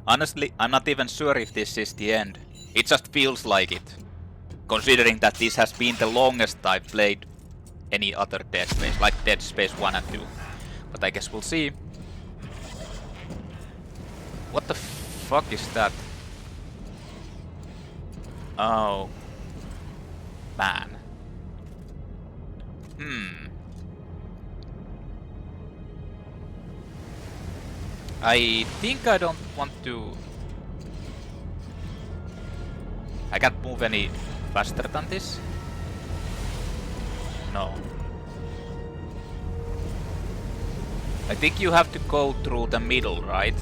Honestly, I'm not even sure if this is the end. It just feels like it. Considering that this has been the longest I've played any other Dead Space, like Dead Space 1 and 2. But I guess we'll see. What the fuck is that? Oh. Man. I think I don't want to... I can't move any faster than this? No. I think you have to go through the middle, right?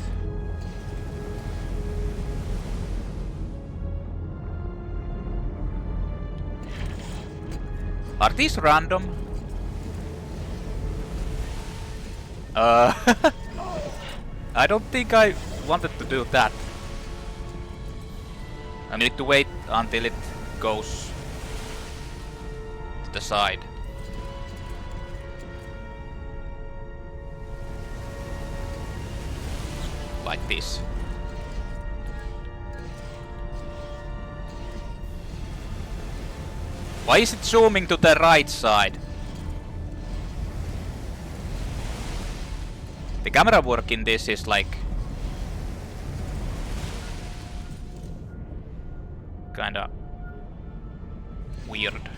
Are these random? I don't think I wanted to do that. I need to wait until it goes to the side. Like this. Why is it zooming to the right side? The camera work in this is like... kinda... weird.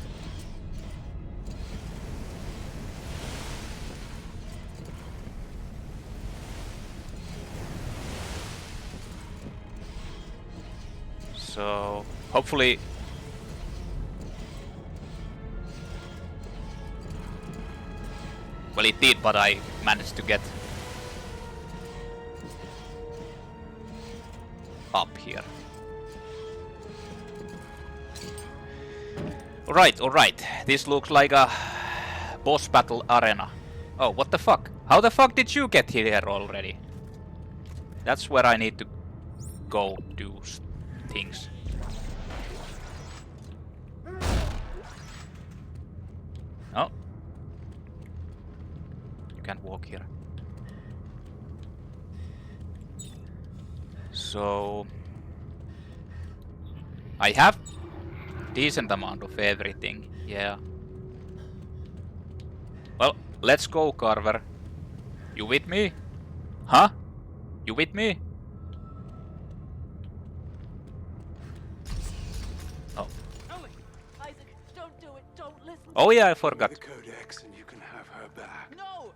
So... hopefully... well, it did, but I managed to get up here. Alright. This looks like a boss battle arena. Oh, what the fuck? How the fuck did you get here already? That's where I need to go do things. Oh. You can't walk here. So... I have decent amount of everything, yeah. Well, let's go, Carver. You with me? Huh? You with me? Oh. Isaac, don't do it. Don't listen. Oh yeah, I forgot. The codex and you can have her back. No!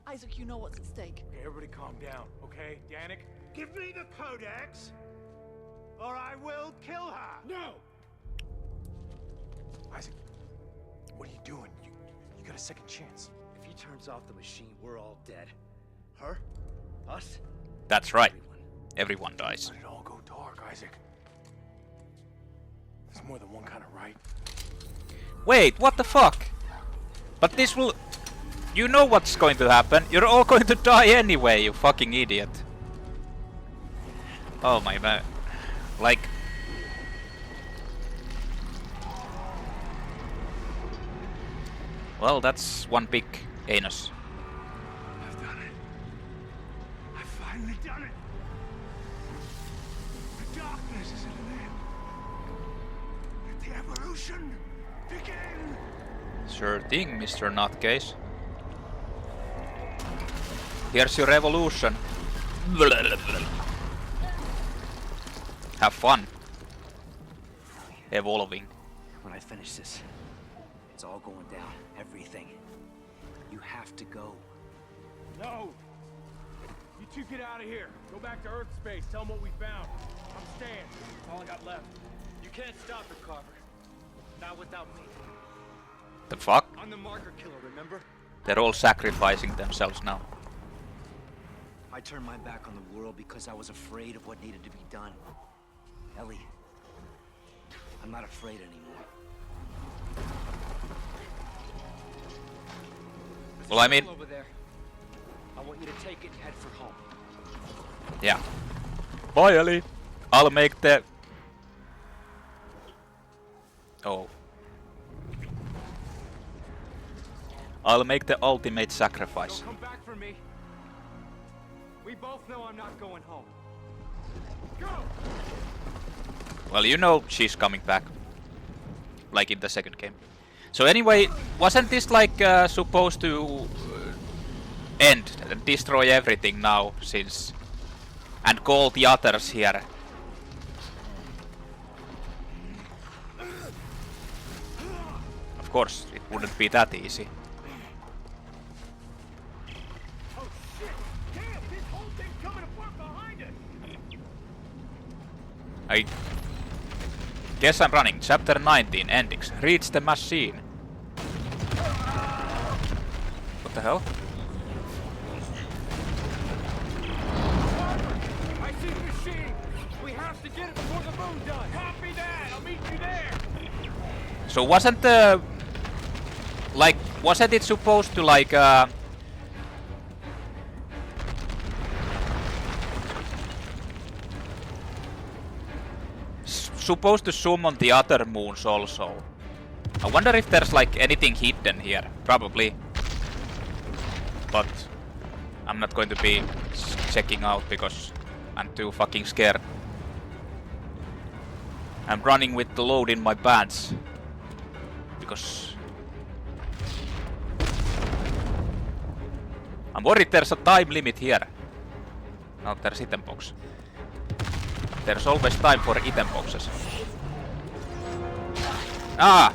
Isaac, you know what's at stake. Okay, everybody calm down, okay? Danik, give me the codex, or I will kill her! No! Isaac, what are you doing? You got a second chance. If he turns off the machine, we're all dead. Her? Us? That's right. Everyone dies. Let it all go dark, Isaac. There's more than one kind of right. Wait, what the fuck? But this will... You know what's going to happen. You're all going to die anyway, you fucking idiot. Oh my man. Like... Well, that's one big anus. I've done it. I've finally done it. The darkness is at an end. Let the evolution begin. Sure thing, Mr. Nutcase. Here's your revolution. Have fun. Evolving. When I finish this, it's all going down. Everything. You have to go. No! You two get out of here. Go back to Earth space. Tell them what we found. I'm staying. That's all I got left. You can't stop it, Carver. Not without me. The fuck? I'm the marker killer, remember? They're all sacrificing themselves now. I turned my back on the world because I was afraid of what needed to be done. Ellie, I'm not afraid anymore. Well, I mean... over there. I want you to take it and head for home. Yeah. Bye, Ellie. I'll make the... Oh. I'll make the ultimate sacrifice. Don't come back for me. We both know I'm not going home. Well, you know she's coming back. Like in the second game. So anyway, wasn't this like supposed to end and destroy everything now since... And call the others here? Of course, it wouldn't be that easy. Oh shit! Damn, this whole thing's coming apart behind us! I guess I'm running. Chapter 19, endings. Reach the machine. What the hell? I see the machine! We have to get it before the moon does! Copy that! I'll meet you there! So wasn't the... Like, wasn't it supposed to like... supposed to summon the other moons also? I wonder if there's like anything hidden here. Probably. But I'm not going to be checking out because I'm too fucking scared. I'm running with the load in my pants. Because I'm worried there's a time limit here. No, there's item box. There's always time for item boxes. Ah!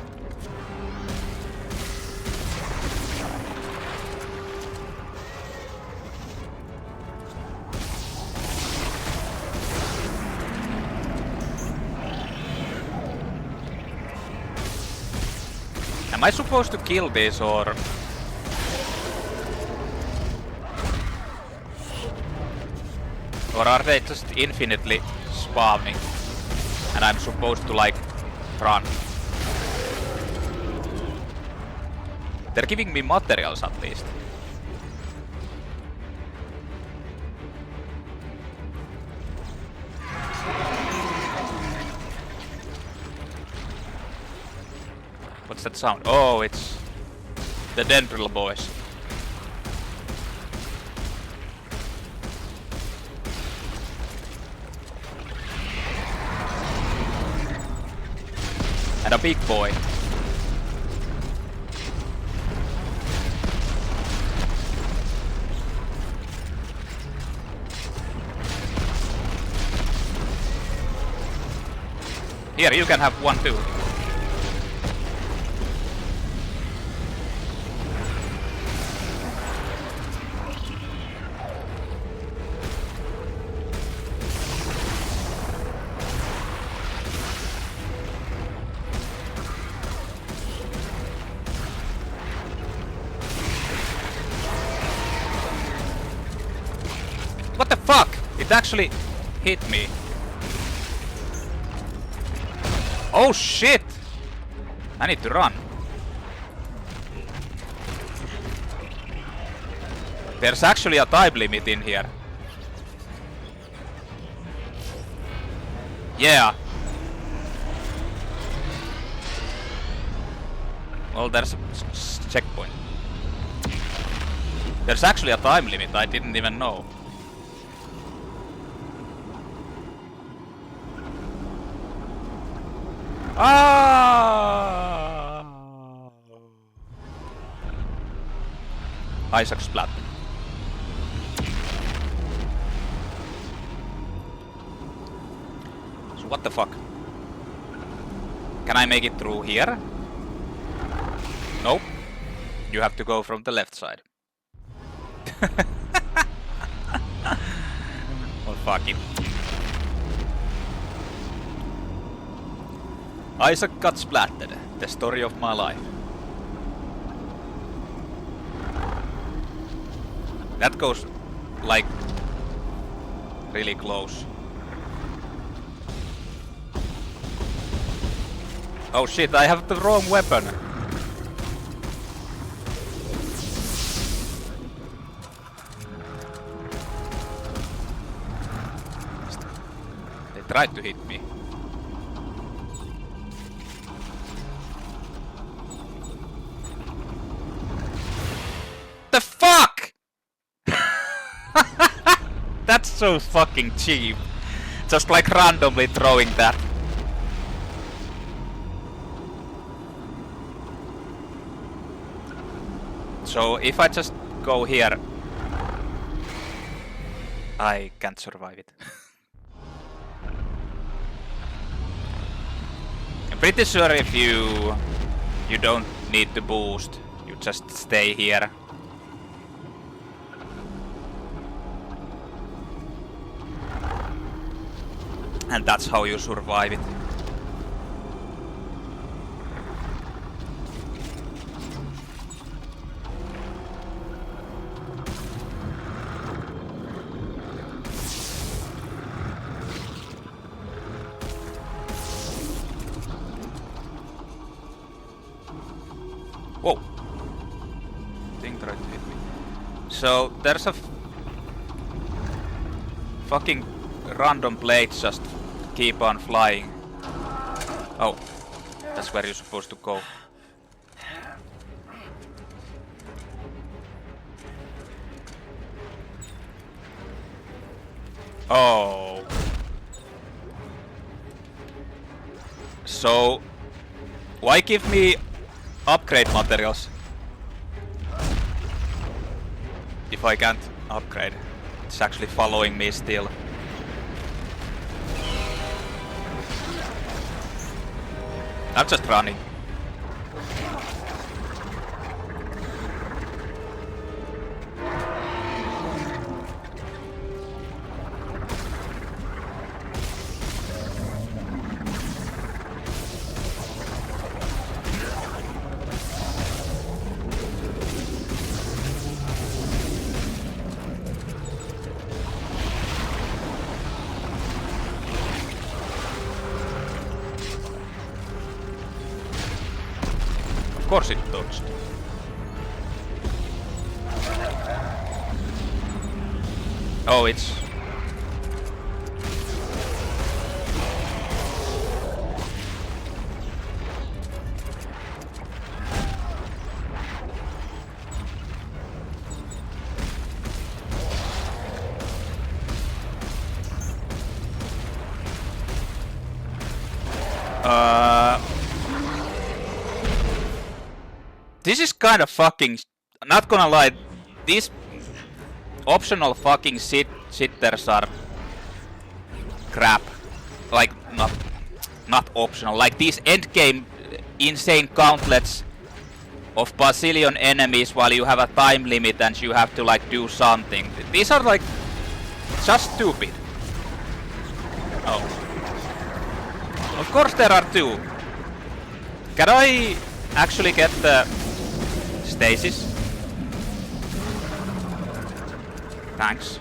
Am I supposed to kill this or... Or are they just infinitely spawning? And I'm supposed to like run. They're giving me materials at least. What's that sound? Oh, it's the Dendril boys. And a big boy. Here, you can have one too. What the fuck? It actually hit me. Oh shit! I need to run. There's actually a time limit in here. Yeah. Well, there's a checkpoint. There's actually a time limit, I didn't even know. Ah! Isaac splat. So what the fuck? Can I make it through here? Nope. You have to go from the left side. Well, fuck it. Isaac got splatted. The story of my life. That goes like really close. Oh shit, I have the wrong weapon. They tried to hit me. The fuck? That's so fucking cheap. Just like randomly throwing that. So if I just go here, I can't survive it. I'm pretty sure if you don't need to boost, you just stay here. And that's how you survive it. Whoa! Thing tried to hit me. So there's a fucking random blades just keep on flying. Oh, that's where you're supposed to go. Oh. So, why give me upgrade materials if I can't upgrade? It's actually following me still. I'm just running. Of course it dodged. Oh, it's... This is kind of fucking... Not gonna lie, these optional fucking sitters are crap. Like, not optional. Like these endgame insane gauntlets of bazillion enemies while you have a time limit and you have to like do something. These are like just stupid. Oh. Of course there are two. Can I actually get the stasis? Thanks.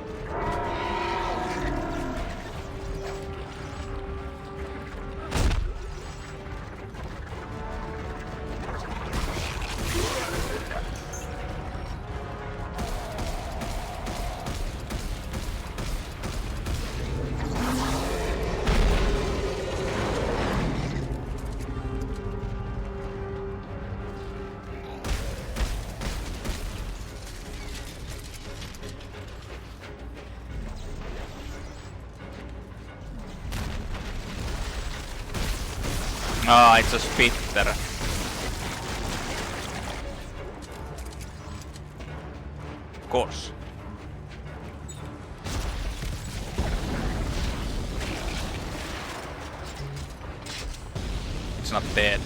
Ah, it's a spitter. Of course. It's not dead.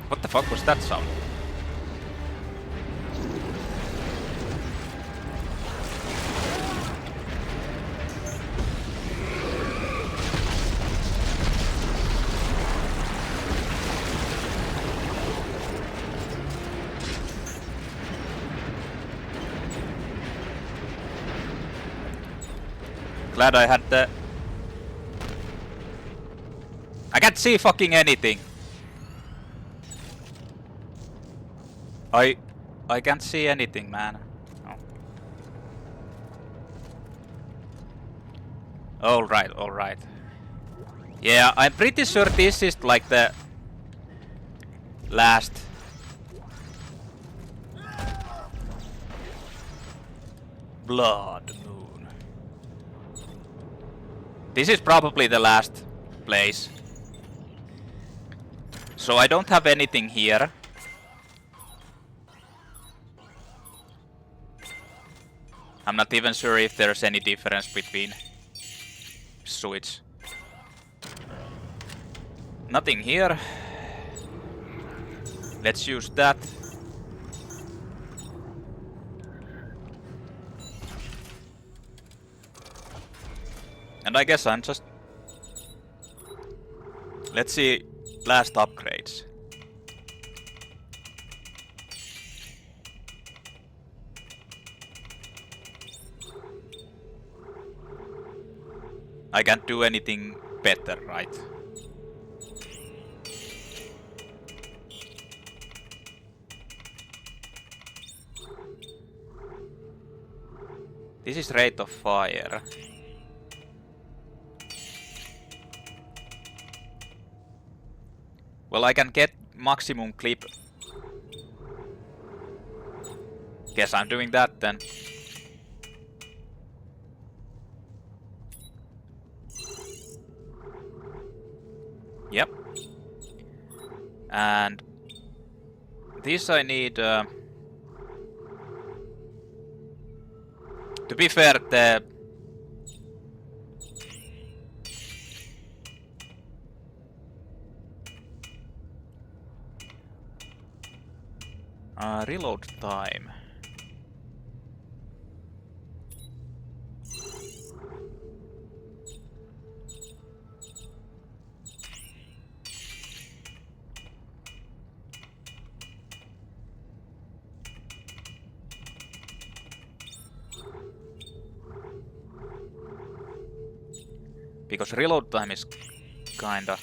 What the fuck was that sound? Glad I had the... I can't see fucking anything. I can't see anything, man. Oh. Alright. Yeah, I'm pretty sure this is like the last Blood Moon. This is probably the last place. So I don't have anything here. I'm not even sure if there's any difference between suites. Nothing here. Let's use that. And I guess I'm just... Let's see last upgrades. I can't do anything better, right? This is rate of fire. Well, I can get maximum clip. Guess I'm doing that then. Yep. And this I need... to be fair, the... reload time. Because reload time is kinda...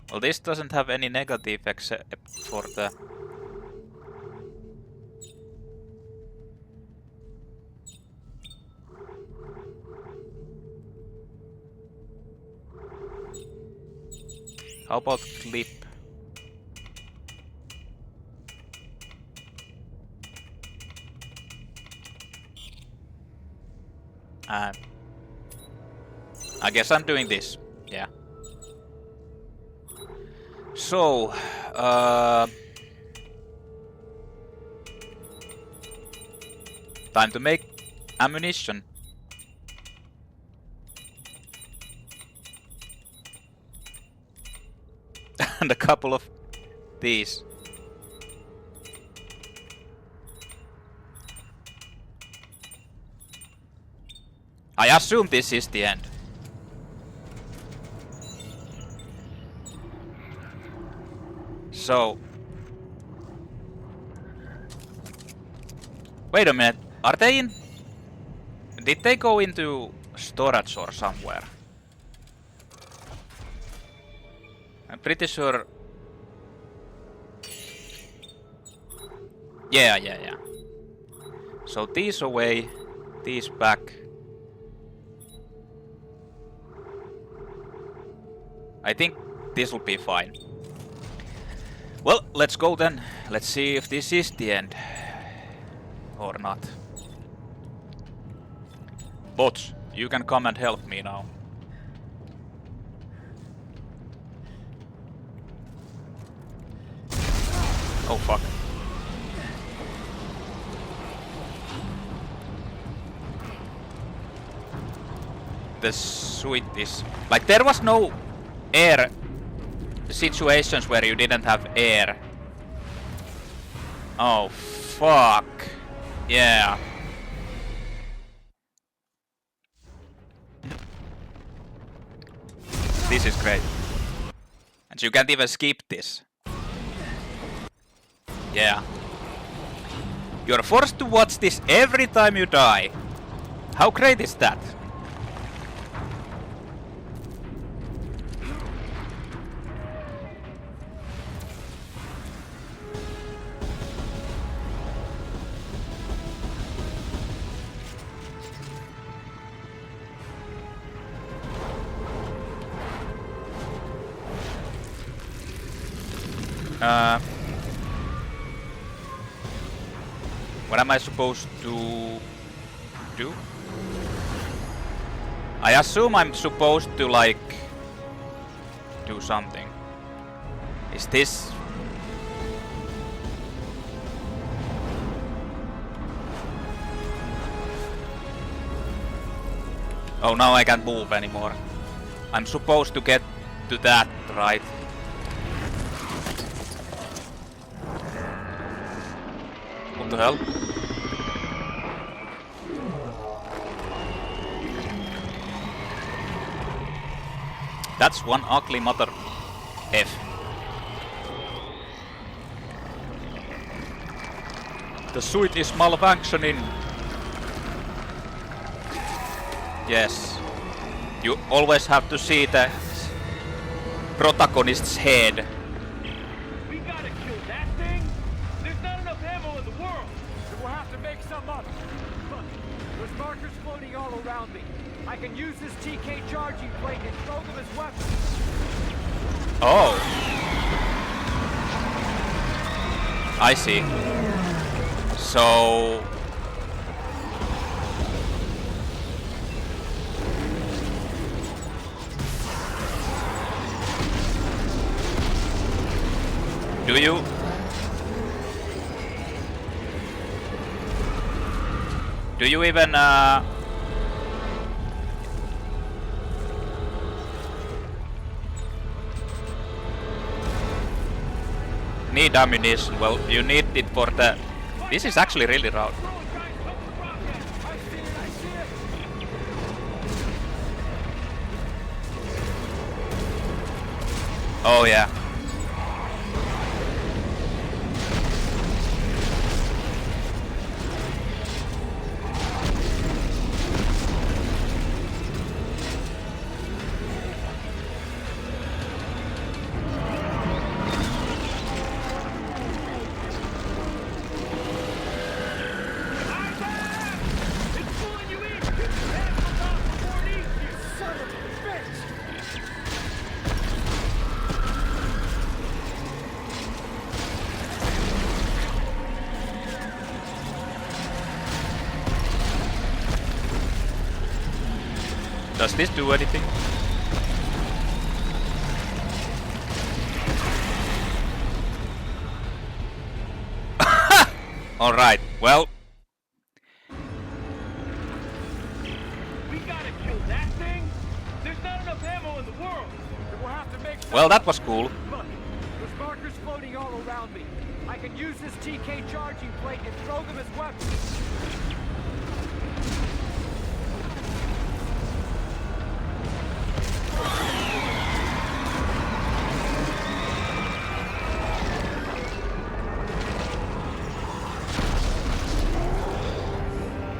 Well, this doesn't have any negative except for the... How about clip? I guess I'm doing this. Yeah. So, time to make ammunition. And a couple of these. I assume this is the end. So... Wait a minute, are they in... Did they go into storage or somewhere? I'm pretty sure... Yeah. So these away, these back. I think this will be fine. Well, let's go then. Let's see if this is the end. Or not. Bots, you can come and help me now. Oh fuck. The suite is... Like, there was no air situations where you didn't have air. Oh fuck. Yeah. This is great. And you can't even skip this. Yeah. You're forced to watch this every time you die. How great is that? What am I supposed to do? I assume I'm supposed to like do something. Is this? Oh, now I can't move anymore. I'm supposed to get to that, right? What the hell? That's one ugly mother F. The suit is malfunctioning. Yes. You always have to see the protagonist's head. We gotta kill that thing? There's not enough ammo in the world. Then we'll have to make some up. Look, there's markers floating all around me. I can use this TK charging plate and throw them as weapons. Oh. I see. So... Do you even need ammunition? Well, you need it for the... This is actually really loud. Oh yeah. Does this do anything? Alright, well. We gotta kill that thing? There's not enough ammo in the world. Then we'll have to make some. Well, that was cool. Look, there's markers floating all around me. I can use this TK charging plate and throw them as weapons.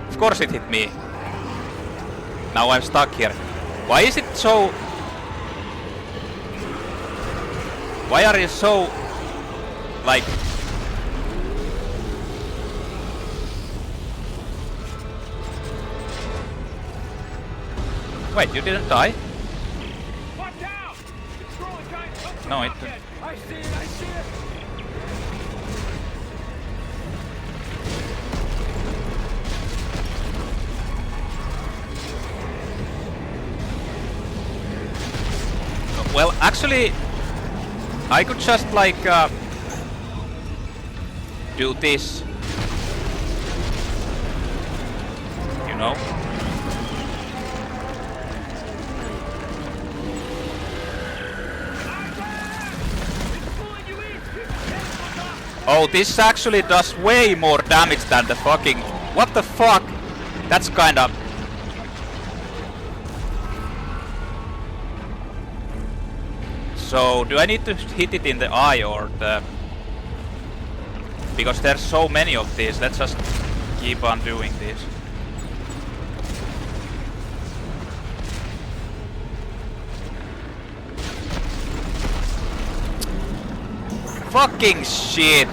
Of course it hit me. Now I'm stuck here. Why is it so... Why are you so... like... Wait, you didn't die? Watch out! It's throwing giant chunks of No, it rocket. I see it, I see it! Well, actually, I could just like do this, you know? Oh, this actually does way more damage than the fucking... What the fuck? That's kind of... So, do I need to hit it in the eye or the... Because there's so many of these, let's just keep on doing this. Fucking shit!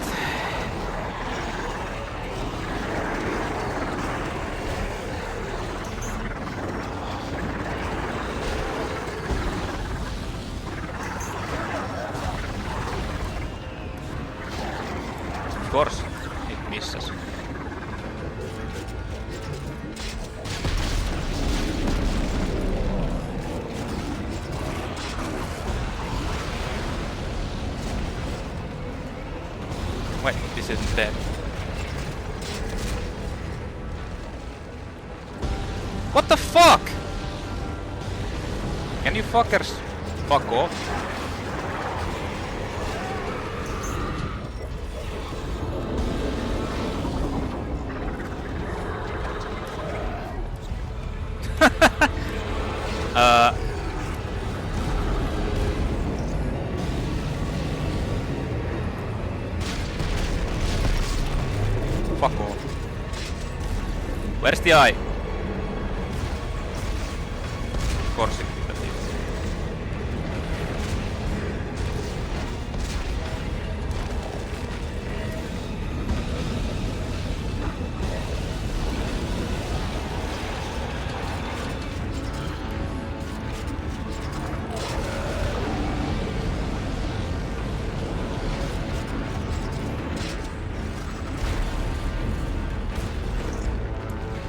Of course, it misses. Wait, this isn't dead. What the fuck? Can you fuckers fuck off? Fuck off. Where's the eye? Of course it is.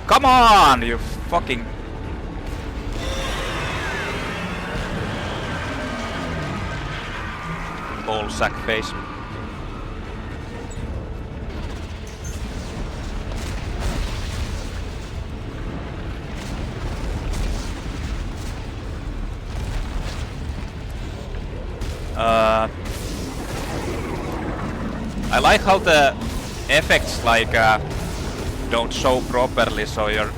Come on, you fucking... Ball sack face. I like how the effects like don't show properly, so you're...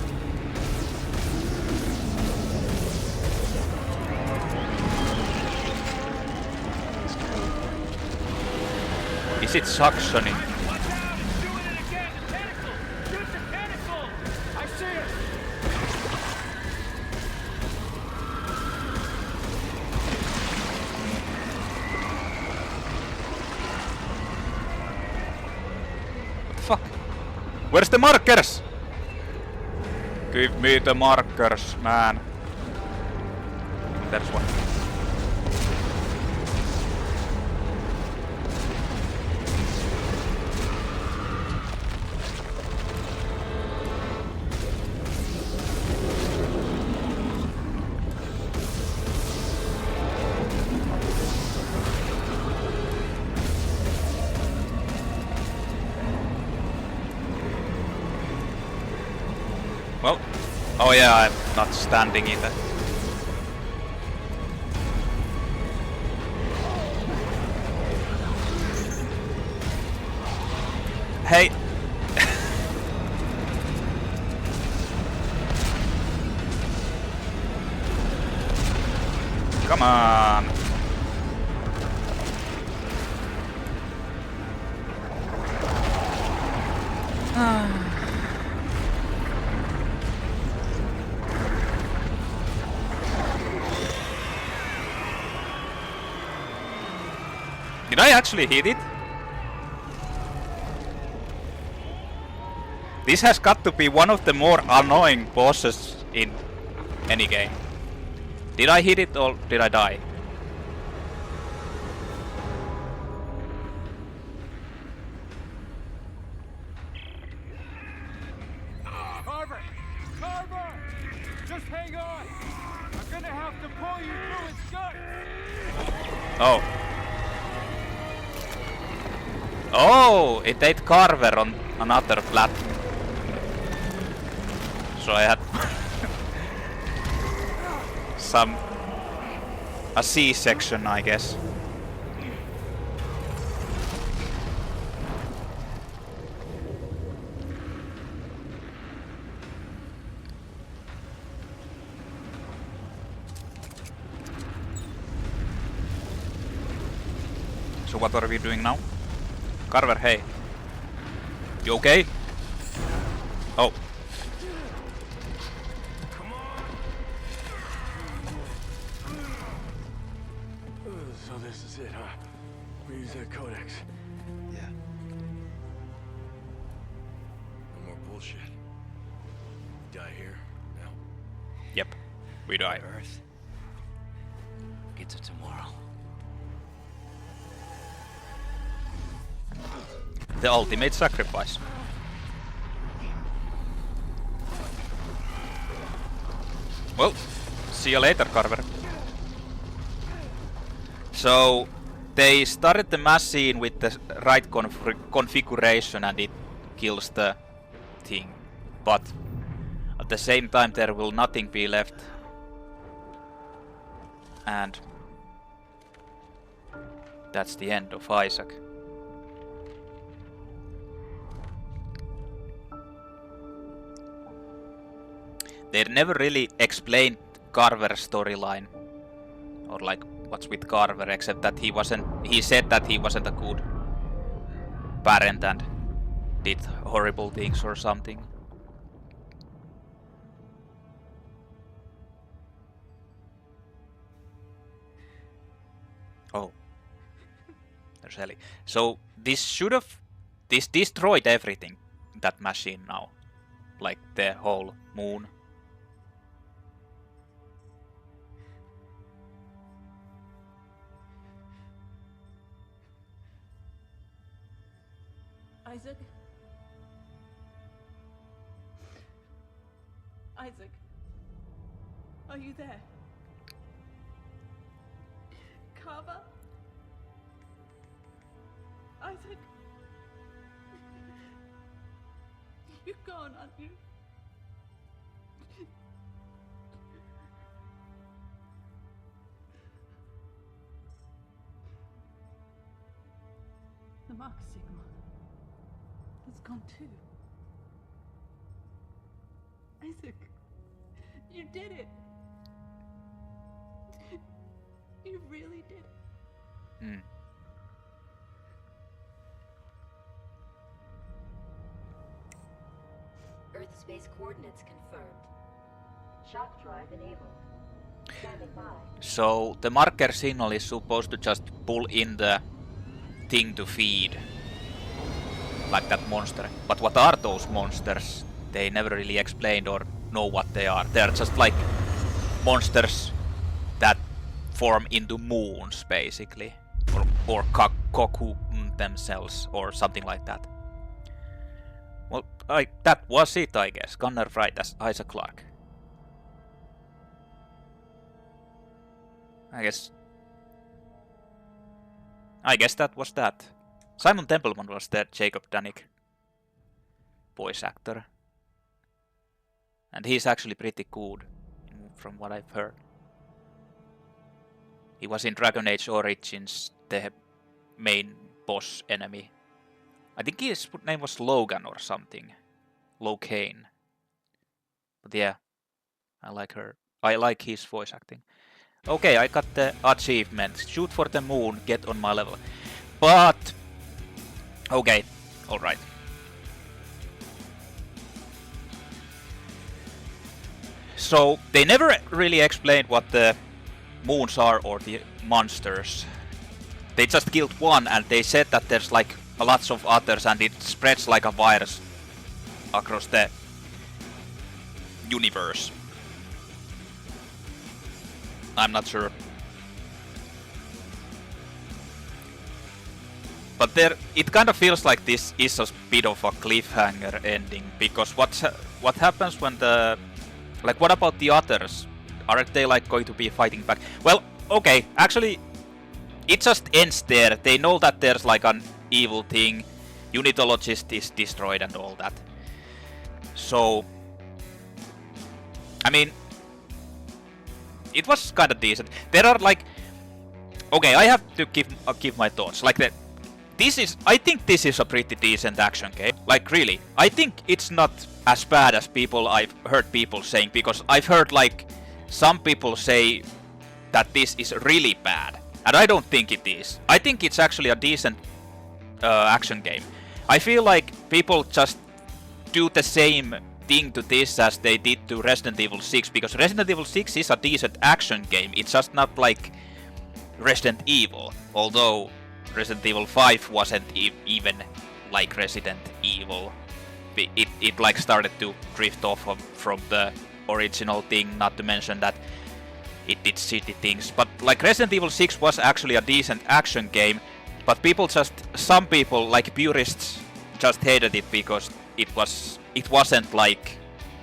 Is it suctioning? Watch out! He's doing it again! The tentacle! Shoot the tentacle! I see it! What the fuck? Where's the markers? Give me the markers, man. There's one. Well, oh yeah, I'm not standing either. Hey! Come on! Did I actually hit it? This has got to be one of the more annoying bosses in any game. Did I hit it or did I die? Carver! Carver! Just hang on! I'm gonna have to pull you through its guts! Oh. Oh, it ate Carver on another platform. So I had a C-section, I guess. So what are we doing now? Carver, hey. You okay? Oh. So this is it, huh? We use that codex. Yeah. No more bullshit. We die here, now. Yep. We die. Earth. Get to tomorrow. The ultimate sacrifice. Well, see you later, Carver. So, they started the machine with the right configuration and it kills the thing. But at the same time there will nothing be left. And that's the end of Isaac. They never really explained Carver's storyline, or like what's with Carver, except that he said that he wasn't a good parent and did horrible things or something. Oh, there's Ellie. So this destroyed everything, that machine now, like the whole moon. Isaac? Isaac? Are you there? Carver? Isaac? You're gone, aren't you? The Mark signal has gone too. Isaac, you did it. You really did it. Hmm. Earth space coordinates confirmed. Shock drive enabled. Standing by. So the marker signal is supposed to just pull in the thing to feed, like that monster. But what are those monsters? They never really explained or know what they are. They're just like monsters that form into moons, basically, or cocoon themselves, or something like that. Well, that was it, I guess. Gunnar Wright as Isaac Clarke. I guess that was that. Simon Templeman was the Jacob Danik voice actor. And he's actually pretty good, from what I've heard. He was in Dragon Age Origins, the main boss enemy. I think his name was Logan or something. Locane. But yeah, I like her. I like his voice acting. Okay, I got the achievement. Shoot for the moon, get on my level. But... okay, alright. So, they never really explained what the moons are or the monsters. They just killed one and they said that there's like lots of others and it spreads like a virus across the universe. I'm not sure. But it kind of feels like this is a bit of a cliffhanger ending, because what happens when the... like, what about the others? Aren't they like going to be fighting back? Well, okay, actually, it just ends there. They know that there's like an evil thing. Unitologist is destroyed and all that. So, I mean, it was kind of decent. There are like, okay, I have to give my thoughts. Like that, I think this is a pretty decent action game. Like really, I think it's not as bad as I've heard people saying, because I've heard like some people say that this is really bad, and I don't think it is. I think it's actually a decent action game. I feel like people just do the same thing to this as they did to Resident Evil 6, because Resident Evil 6 is a decent action game. It's just not like Resident Evil, although Resident Evil 5 wasn't even like Resident Evil. It like started to drift off from the original thing, not to mention that it did shitty things. But like Resident Evil 6 was actually a decent action game, but some people like purists just hated it because it wasn't like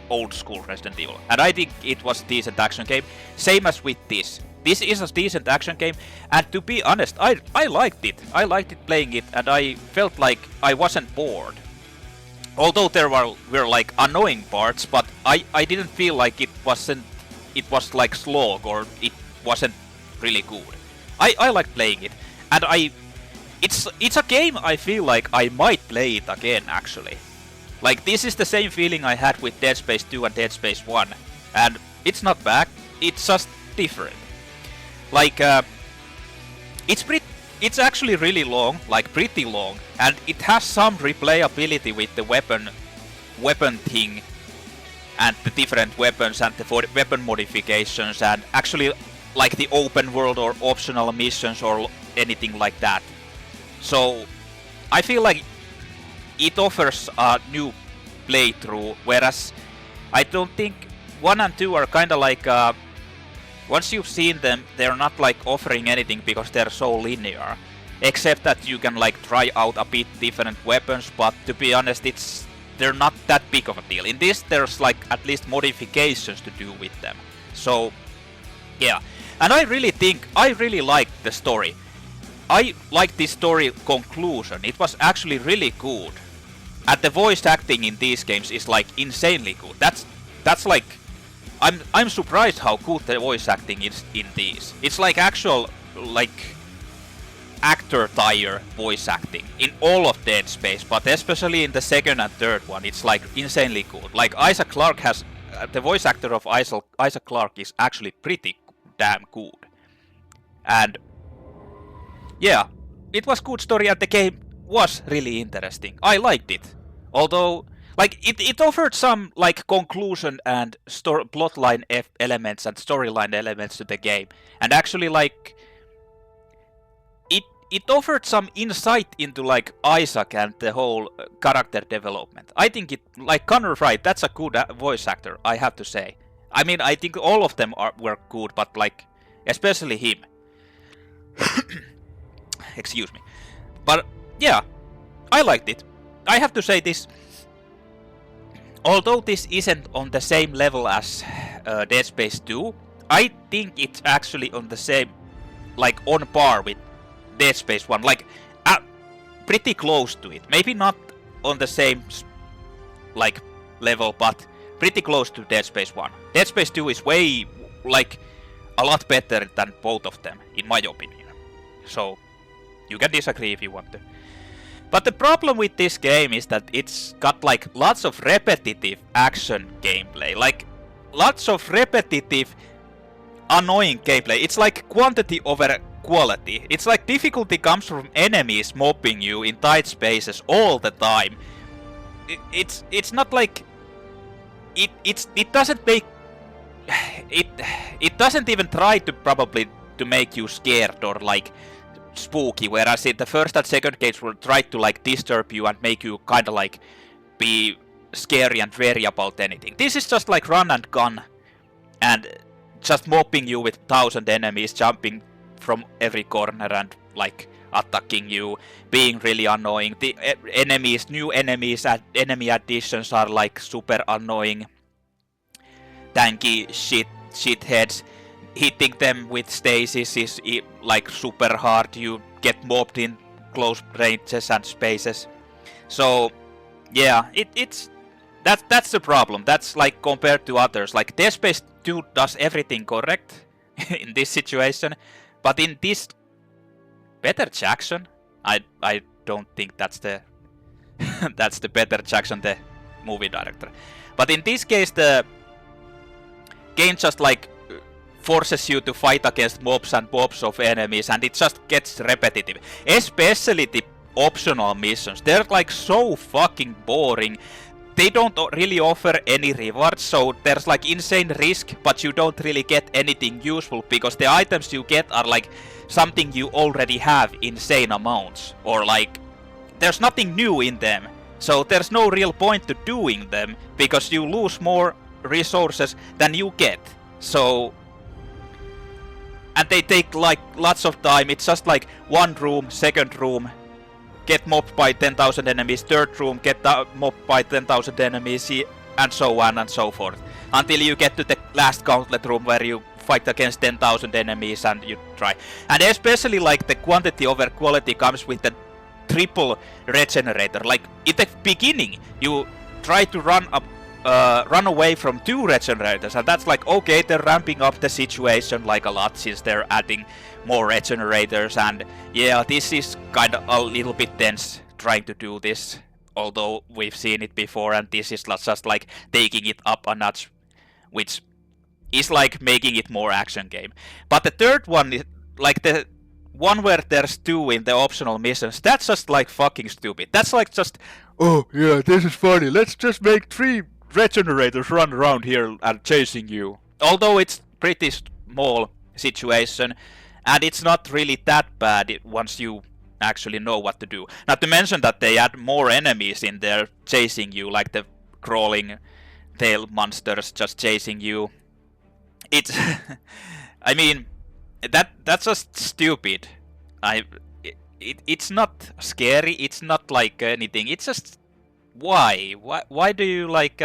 old school Resident Evil. And I think it was a decent action game. Same as with this. this is a decent action game, and to be honest, I liked it. I liked it playing it, and I felt like I wasn't bored. Although there were like annoying parts, but I didn't feel like it was like slog or it wasn't really good. I liked playing it, and it's a game I feel like I might play it again actually. Like this is the same feeling I had with Dead Space 2 and Dead Space 1, and it's not bad, it's just different. Like it's actually really long, like pretty long, and it has some replayability with the weapon thing and the different weapons and the weapon modifications and actually like the open world or optional missions or anything like that. So I feel like it offers a new playthrough, whereas I don't think 1 and 2 are kinda like once you've seen them, they're not like offering anything because they're so linear. Except that you can like try out a bit different weapons, but to be honest, they're not that big of a deal. In this, there's like at least modifications to do with them. So, yeah. And I really liked the story. I liked this story conclusion. It was actually really good. And the voice acting in these games is like insanely good. That's like I'm surprised how good the voice acting is in these. It's like actual like actor tier voice acting in all of Dead Space, but especially in the second and third one, it's like insanely good. Like Isaac Clarke has the voice actor of Isaac Clarke is actually pretty damn good. And yeah, it was good story and the game was really interesting. I liked it. Although like it offered some like conclusion and plotline elements and storyline elements to the game, and actually like it offered some insight into like Isaac and the whole character development. I think it like Connor Wright, that's a good voice actor, I have to say. I mean, I think all of them were good, but like especially him. Excuse me. But yeah, I liked it. I have to say this. Although this isn't on the same level as Dead Space 2, I think it's actually on the same, like on par with Dead Space 1, like pretty close to it. Maybe not on the same like level, but pretty close to Dead Space 1. Dead Space 2 is way like a lot better than both of them, in my opinion. So you can disagree if you want to. But the problem with this game is that it's got like lots of repetitive action gameplay, like lots of repetitive annoying gameplay. It's like quantity over quality. It's like difficulty comes from enemies mobbing you in tight spaces all the time. It's not like it doesn't make it doesn't even try to probably to make you scared or like spooky, whereas in the first and second games will try to like disturb you and make you kind of like be scary and wary about anything. This is just like run and gun and just mobbing you with 1,000 enemies, jumping from every corner and like attacking you, being really annoying. The enemies, new enemies and enemy additions are like super annoying, tanky shitheads. Hitting them with stasis is like super hard. You get mobbed in close ranges and spaces. So yeah, that's the problem. That's like compared to others. Like Dead Space 2 does everything correct in this situation, but in this Peter Jackson, I don't think that's the that's the Peter Jackson, the movie director. But in this case, the game just like forces you to fight against mobs and mobs of enemies, and it just gets repetitive. Especially the optional missions. They're like so fucking boring. They don't really offer any rewards, so there's like insane risk, but you don't really get anything useful because the items you get are like something you already have insane amounts, or like there's nothing new in them. So there's no real point to doing them because you lose more resources than you get. So and they take like lots of time. It's just like one room, second room, get mobbed by 10,000 enemies, third room, get mobbed by 10,000 enemies, and so on and so forth. Until you get to the last gauntlet room where you fight against 10,000 enemies and you try. And especially like the quantity over quality comes with the triple regenerator. Like in the beginning, you try to run away from 2 regenerators, and that's like, okay, they're ramping up the situation like a lot since they're adding more regenerators, and yeah, this is kind of a little bit tense trying to do this, although we've seen it before, and this is just like taking it up a notch, which is like making it more action game. But the third one is like the one where there's 2 in the optional missions. That's just like fucking stupid. That's like just, oh yeah, this is funny. Let's just make 3 regenerators run around here and chasing you. Although it's pretty small situation, and it's not really that bad once you actually know what to do. Not to mention that they add more enemies in there chasing you, like the crawling tail monsters just chasing you. It's I mean, that's just stupid. It's not scary, it's not like anything, it's just why do you like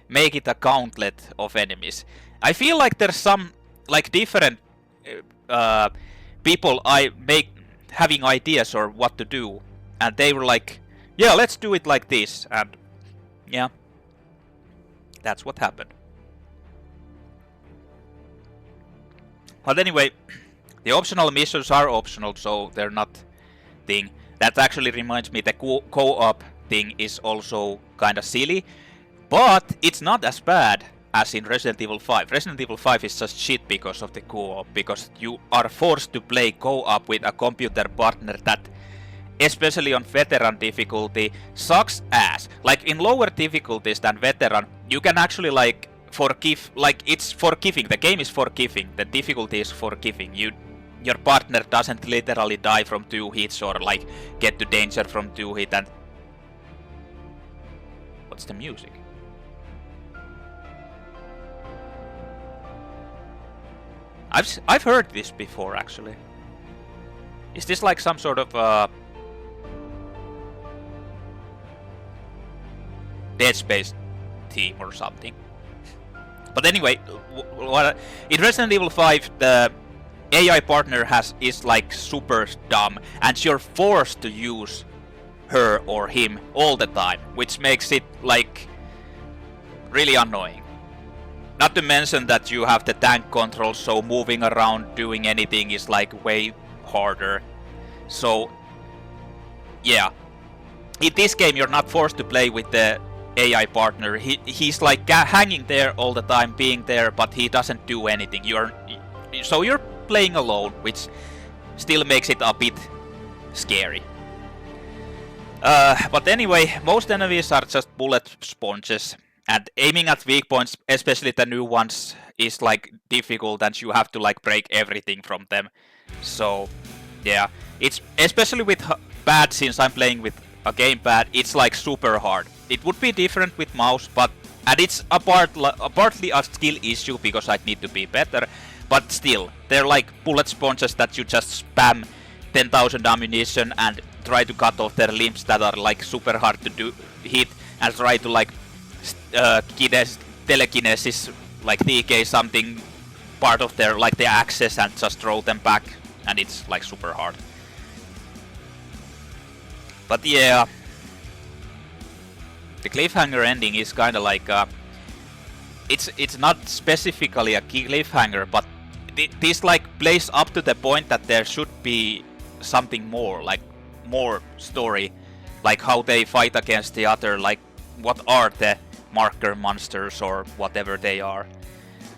make it a gauntlet of enemies? I feel like there's some like different people having ideas or what to do, and they were like, yeah, let's do it like this, and yeah, that's what happened. But anyway, the optional missions are optional, so they're not thing. That actually reminds me, the co-op thing is also kinda silly, but it's not as bad as in Resident Evil 5. Resident Evil 5 is just shit because of the co-op, because you are forced to play co-op with a computer partner that, especially on veteran difficulty, sucks ass. Like in lower difficulties than veteran, you can actually like forgive, like it's forgiving, the game is forgiving, the difficulty is forgiving. Your partner doesn't literally die from 2 hits or like get to danger from 2 hits. And what's the music? I've heard this before actually. Is this like some sort of Dead Space theme or something? But anyway, in Resident Evil 5 the AI partner is like super dumb, and you're forced to use her or him all the time, which makes it like really annoying. Not to mention that you have the tank control, so moving around doing anything is like way harder. So yeah, in this game you're not forced to play with the AI partner. He's like hanging there all the time, being there, but he doesn't do anything. So you're playing alone, which still makes it a bit scary. But anyway, most enemies are just bullet sponges, and aiming at weak points, especially the new ones, is like difficult, and you have to like break everything from them. So yeah, it's especially with pad, since I'm playing with a gamepad, it's like super hard. It would be different with mouse, and it's partly a skill issue because I need to be better. But still, they're like bullet sponges that you just spam 10,000 ammunition and try to cut off their limbs that are like super hard to hit, and try to like telekinesis, like TK something part of their like the axes and just throw them back, and it's like super hard. But yeah, the cliffhanger ending is kind of like it's not specifically a cliffhanger, but this like plays up to the point that there should be something more, like more story, like how they fight against the other, like what are the marker monsters or whatever they are.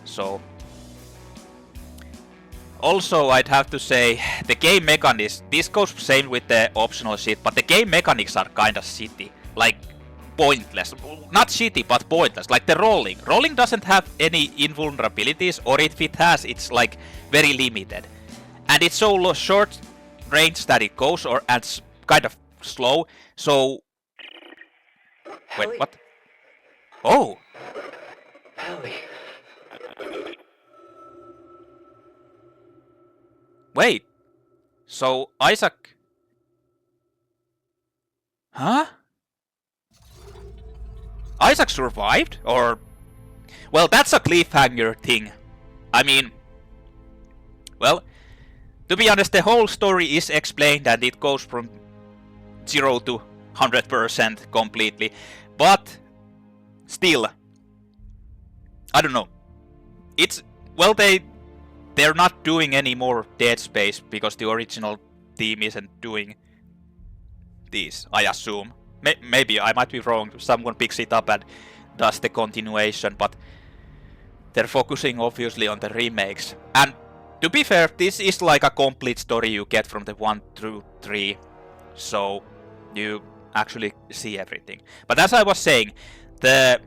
So also I'd have to say the game mechanics, this goes same with the optional shit, but the game mechanics are kinda shitty, like pointless. Not shitty, but pointless. Like the rolling. Rolling doesn't have any invulnerabilities, or if it has, it's like very limited. And it's so short range that it goes, and it's kind of slow. So wait, what? Oh! Wait. So Isaac. Huh? Isaac survived? Or... well, that's a cliffhanger thing. I mean, Well, to be honest, the whole story is explained and it goes from 0 to 100% completely. But still, I don't know. It's well, they're not doing any more Dead Space because the original team isn't doing these, I assume. Maybe I might be wrong. Someone picks it up and does the continuation, but they're focusing obviously on the remakes. And to be fair, this is like a complete story you get from the 1 through 3, so you actually see everything. But as I was saying, the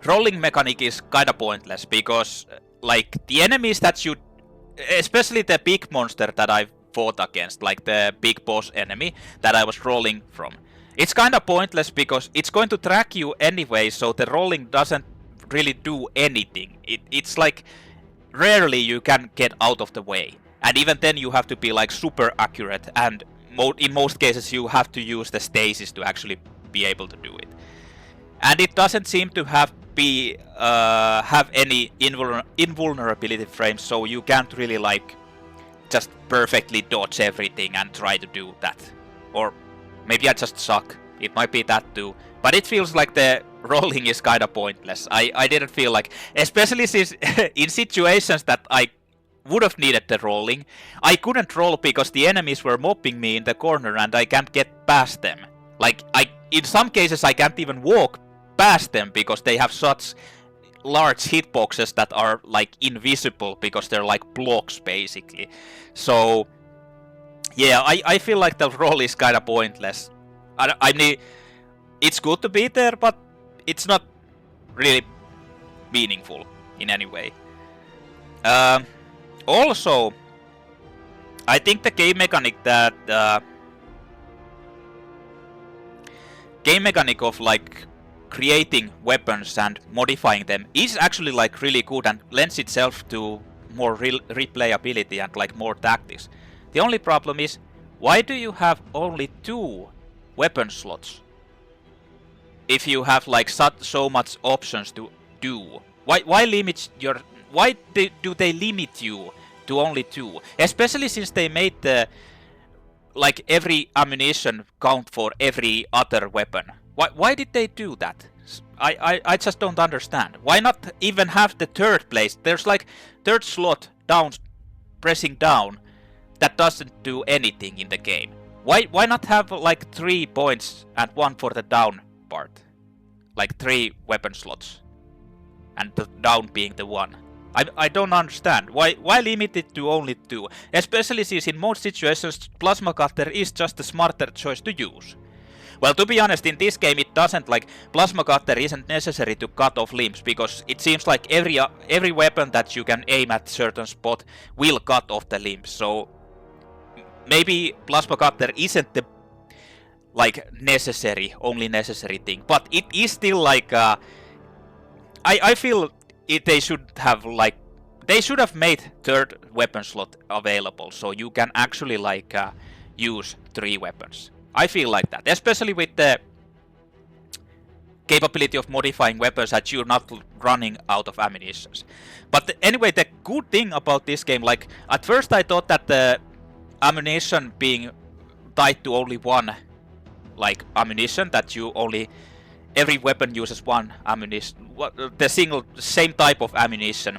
rolling mechanic is kinda pointless because like the enemies that you, especially the big monster that I fought against, like the big boss enemy that I was rolling from, it's kinda pointless because it's going to track you anyway, so the rolling doesn't really do anything. It's like rarely you can get out of the way, and even then you have to be like super accurate, and in most cases you have to use the stasis to actually be able to do it. And it doesn't seem to have any invulnerability frames, so you can't really like just perfectly dodge everything and try to do that. Or maybe I just suck. It might be that too. But it feels like the rolling is kinda pointless. I didn't feel like, especially since in situations that I would have needed the rolling, I couldn't roll because the enemies were mopping me in the corner and I can't get past them. Like, in some cases I can't even walk past them because they have such large hitboxes that are like invisible because they're like blocks basically. So yeah, I feel like the roll is kinda pointless. I mean, it's good to be there, but it's not really meaningful in any way. Also, I think the game mechanic of like creating weapons and modifying them is actually like really good and lends itself to more replayability and like more tactics. The only problem is, why do you have only 2 weapon slots if you have like so much options to do? Why do they limit you to only 2? Especially since they made the like every ammunition count for every other weapon. Why did they do that? I just don't understand. Why not even have the third place? There's like third slot down, pressing down, that doesn't do anything in the game. Why not have like 3 points and 1 for the down part? Like 3 weapon slots, and the down being the 1. I don't understand. Why limit it to only 2? Especially since in most situations plasma cutter is just the smarter choice to use. Well, to be honest, in this game it doesn't, like, plasma cutter isn't necessary to cut off limbs, because it seems like every weapon that you can aim at certain spot will cut off the limbs. So maybe plasma cutter isn't the like only necessary thing, but it is still like I feel they should have made third weapon slot available, so you can actually like use 3 weapons. I feel like that, especially with the capability of modifying weapons that you're not running out of ammunition. But anyway, the good thing about this game, like, at first I thought that the ammunition being tied to only one like ammunition, that you only every weapon uses 1 ammunition, the same type of ammunition,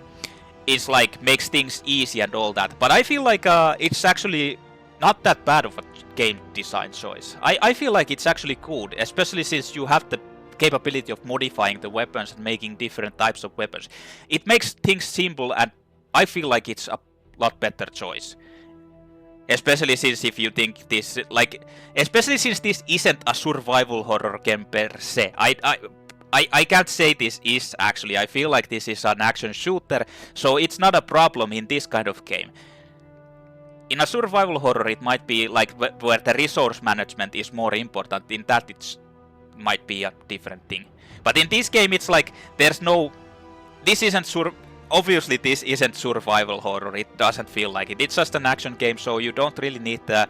is like makes things easy and all that. But I feel like it's actually not that bad of a game design choice. I feel like it's actually good, especially since you have the capability of modifying the weapons and making different types of weapons. It makes things simple, and I feel like it's a lot better choice. Especially since if you think this, like, especially since this isn't a survival horror game per se. I can't say this is actually. I feel like this is an action shooter, so it's not a problem in this kind of game. In a survival horror, it might be like where the resource management is more important. In that, it might be a different thing. But in this game, it's like there's no. Obviously, this isn't survival horror. It doesn't feel like it. It's just an action game, so you don't really need the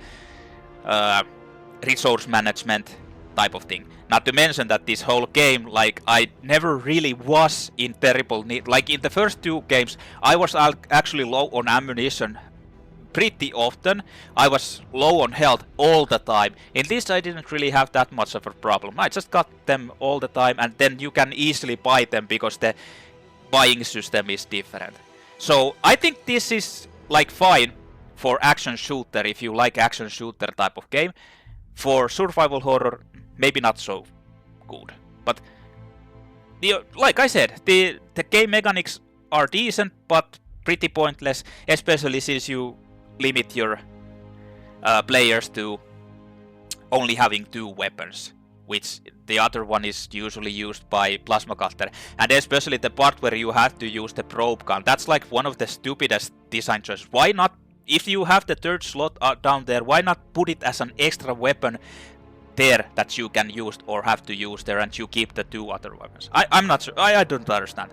resource management type of thing. Not to mention that this whole game, like, I never really was in terrible need. Like, in the first 2 games, I was actually low on ammunition pretty often. I was low on health all the time. In this, I didn't really have that much of a problem. I just got them all the time, and then you can easily buy them because the buying system is different. So, I think this is, like, fine for action shooter, if you like action shooter type of game. For survival horror, maybe not so good. But like I said, the game mechanics are decent, but pretty pointless, especially since you limit your players to only having 2 weapons, which the other one is usually used by plasma cutter. And especially the part where you have to use the probe gun. That's like one of the stupidest design choices. Why not? If you have the 3rd slot down there, why not put it as an extra weapon there that you can use or have to use there, and you keep the 2 other weapons? I'm not sure. I don't understand.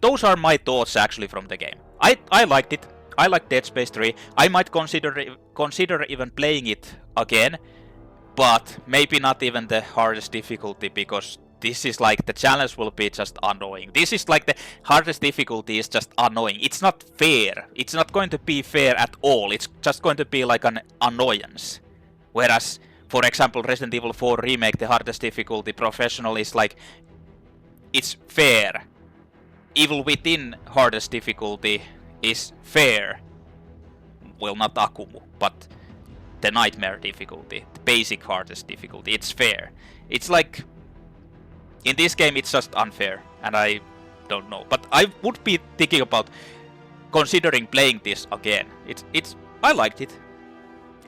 Those are my thoughts actually from the game. I liked it. I like Dead Space 3. I might consider even playing it again, but maybe not even the hardest difficulty, because this is like, the challenge will be just annoying. This is like, the hardest difficulty is just annoying. It's not fair. It's not going to be fair at all. It's just going to be like an annoyance. Whereas, for example, Resident Evil 4 Remake, the hardest difficulty, Professional, is like, it's fair. Evil Within hardest difficulty is fair. Well, not Akumu, but the Nightmare difficulty, the basic hardest difficulty, it's fair. It's like, in this game it's just unfair, and I don't know. But I would be thinking about considering playing this again. I liked it.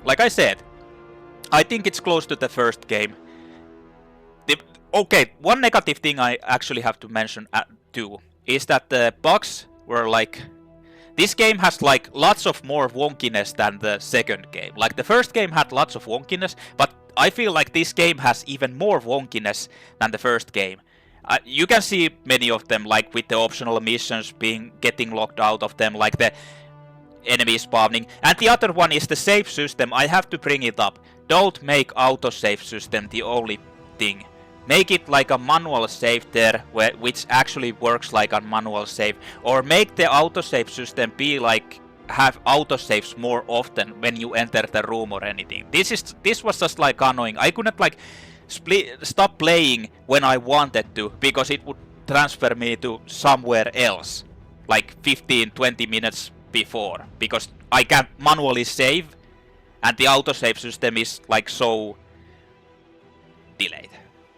Like I said, I think it's close to the first game. Okay, one negative thing I actually have to mention too is that the bugs were like... This game has like lots of more wonkiness than the second game. Like the first game had lots of wonkiness, but I feel like this game has even more wonkiness than the first game. You can see many of them, like with the optional missions getting locked out of them, like the enemy spawning. And the other one is the save system. I have to bring it up. Don't make autosave system the only thing. Make it like a manual save there, which actually works like a manual save. Or make the autosave system be like, have autosaves more often when you enter the room or anything. This was just like annoying. I couldn't like stop playing when I wanted to, because it would transfer me to somewhere else, like 15-20 minutes before, because I can't manually save, and the autosave system is like so delayed.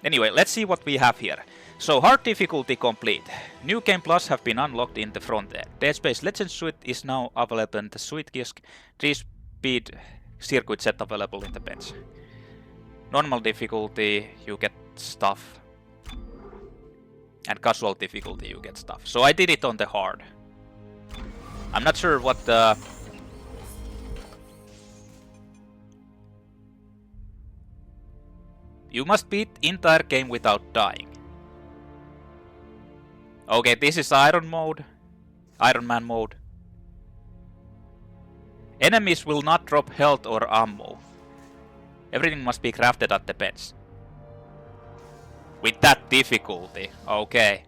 Anyway, let's see what we have here. So, hard difficulty complete. New Game Plus have been unlocked in the front end. Dead Space Legends Suite is now available in the Suite Kiosk. 3-speed circuit set available in the bench. Normal difficulty, you get stuff. And casual difficulty, you get stuff. So I did it on the hard. I'm not sure what the... You must beat entire game without dying. Okay, this is Iron Man mode. Enemies will not drop health or ammo. Everything must be crafted at the bench. With that difficulty, okay.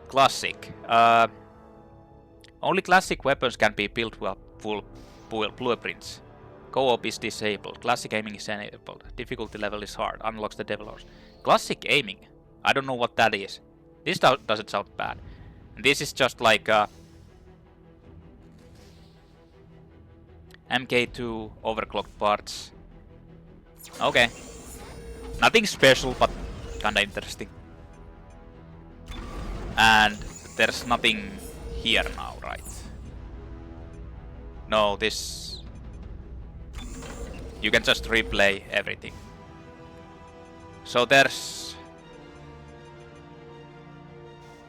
Classic. Only classic weapons can be built with full blueprints. Co-op is disabled. Classic aiming is enabled. Difficulty level is hard. Unlocks the developers. Classic aiming? I don't know what that is. This doesn't sound bad. This is just like MK2 overclocked parts. Okay. Nothing special, but kinda interesting. And there's nothing here now, right? No, this... You can just replay everything. So there's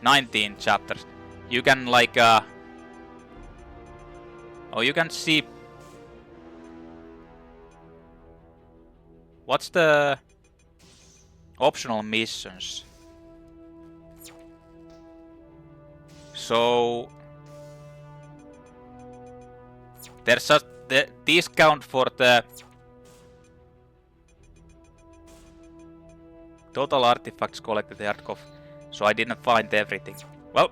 19 chapters. You can like oh, you can see what's the optional missions. So there's these count for the total artifacts collected the hard copy, so I didn't find everything. Well,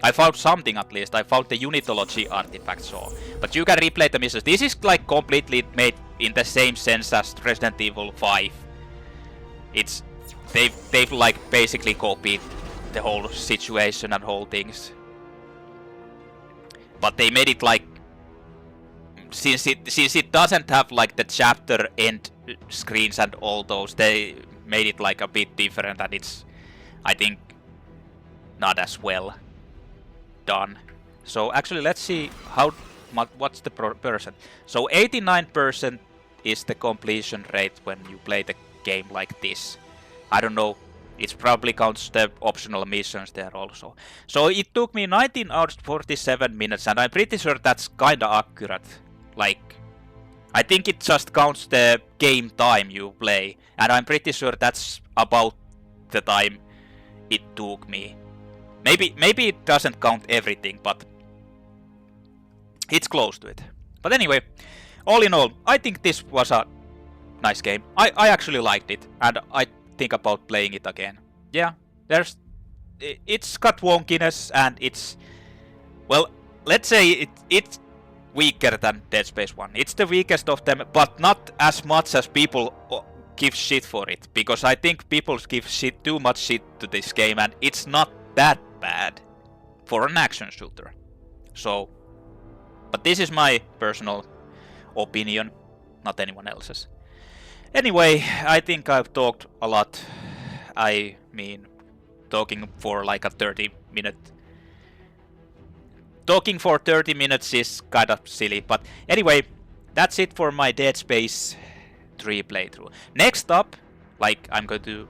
I found something at least. I found the unitology artifact, so. But you can replay the missions. This is like completely made in the same sense as Resident Evil 5. It's they've like basically copied the whole situation and whole things. But they made it like since it doesn't have like the chapter end screens and all those, they made it like a bit different, and it's, I think, not as well done. So actually, let's see how what's the percent. So 89% is the completion rate when you play the game like this. I don't know. It probably counts the optional missions there also. So it took me 19 hours 47 minutes, and I'm pretty sure that's kinda accurate. Like, I think it just counts the game time you play, and I'm pretty sure that's about the time it took me. Maybe it doesn't count everything, but it's close to it. But anyway, all in all, I think this was a nice game. I actually liked it, and I think about playing it again. Yeah, it's got wonkiness, and it's, well, let's say it's weaker than Dead Space 1. It's the weakest of them, but not as much as people give shit for it, because I think people give too much shit to this game, and it's not that bad for an action shooter. So, but this is my personal opinion, not anyone else's. Anyway, I think I've talked a lot. I mean, talking for like a 30-minute. Talking for 30 minutes is kind of silly, but anyway, that's it for my Dead Space 3 playthrough. Next up, like, I'm going to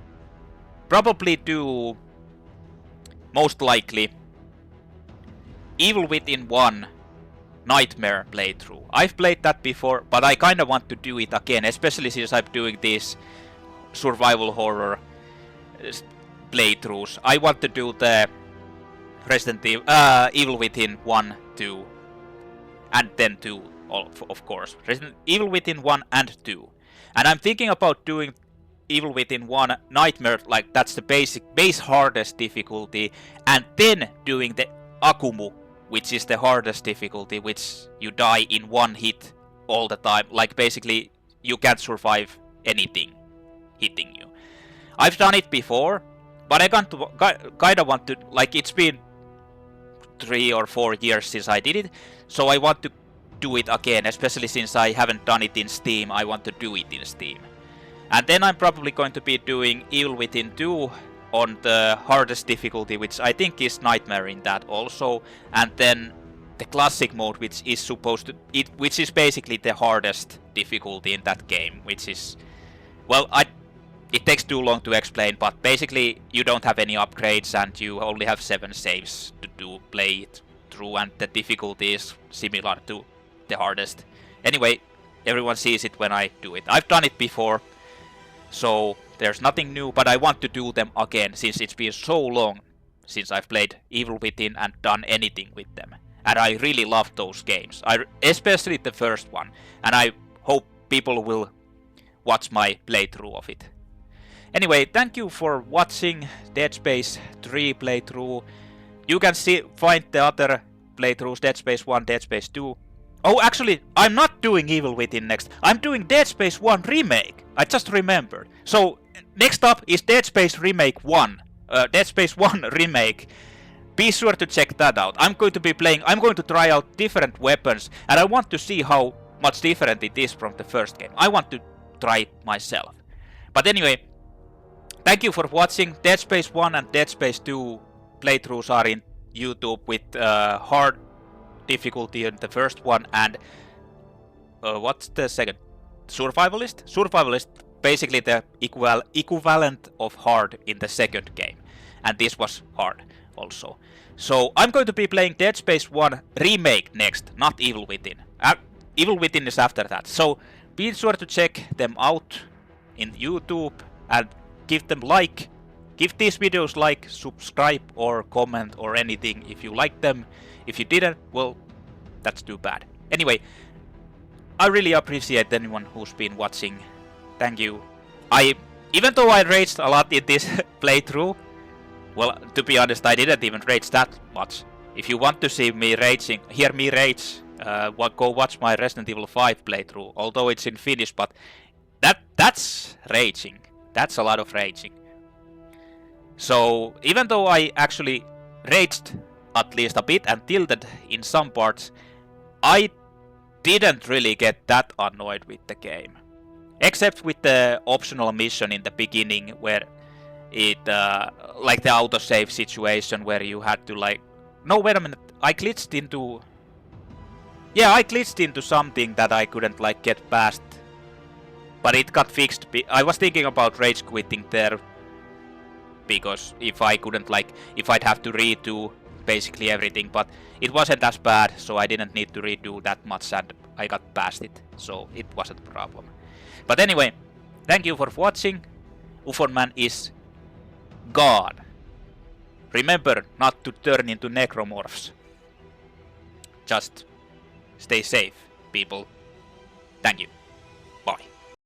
probably do, most likely, Evil Within 1 Nightmare playthrough. I've played that before, but I kinda want to do it again, especially since I'm doing these survival horror playthroughs. I want to do the Resident Evil Within 1, 2, and then 2, of course. Resident Evil Within 1 and 2. And I'm thinking about doing Evil Within 1 Nightmare, like that's the base hardest difficulty, and then doing the Akumu, which is the hardest difficulty, which you die in one hit all the time. Like basically you can't survive anything hitting you. I've done it before, but I kinda want to, like, it's been 3 or 4 years since I did it, so I want to do it again, especially since I haven't done it in Steam. I want to do it in Steam. And then I'm probably going to be doing Evil Within 2 on the hardest difficulty, which I think is Nightmare in that also, and then the classic mode, which is supposed to, which is basically the hardest difficulty in that game, which is, well, it takes too long to explain, but basically you don't have any upgrades and you only have 7 saves to play it through, and the difficulty is similar to the hardest. Anyway, everyone sees it when I do it. I've done it before, so there's nothing new, but I want to do them again, since it's been so long since I've played Evil Within and done anything with them. And I really love those games, especially the first one, and I hope people will watch my playthrough of it. Anyway, thank you for watching Dead Space 3 playthrough. You can find the other playthroughs, Dead Space 1, Dead Space 2. Oh, actually, I'm not doing Evil Within next. I'm doing Dead Space 1 Remake. I just remembered. So, next up is Dead Space Remake 1. Dead Space 1 Remake. Be sure to check that out. I'm going to try out different weapons, and I want to see how much different it is from the first game. I want to try it myself. But anyway, thank you for watching. Dead Space 1 and Dead Space 2 playthroughs are in YouTube with hard difficulty in the first one, and what's the second? Survivalist? Survivalist, basically the equivalent of hard in the second game, and this was hard also. So I'm going to be playing Dead Space 1 Remake next, not Evil Within. Evil Within is after that, so be sure to check them out in YouTube and give them like. Give these videos like, subscribe or comment or anything if you like them. If you didn't, well, that's too bad. Anyway, I really appreciate anyone who's been watching. Thank you. Even though I raged a lot in this playthrough, well, to be honest, I didn't even rage that much. If you want to see me raging, hear me rage, go watch my Resident Evil 5 playthrough. Although it's in Finnish, but that's raging. That's a lot of raging. So even though I actually raged at least a bit and tilted in some parts, I didn't really get that annoyed with the game. Except with the optional mission in the beginning where it, like the autosave situation where you had to like... No, wait a minute, I glitched into... Yeah, I glitched into something that I couldn't like get past. But it got fixed. I was thinking about rage quitting there. Because if I couldn't like... If I'd have to redo basically everything. But it wasn't as bad, so I didn't need to redo that much and I got past it. So it wasn't a problem. But anyway, thank you for watching. Ufonman is gone. Remember not to turn into necromorphs. Just stay safe, people. Thank you.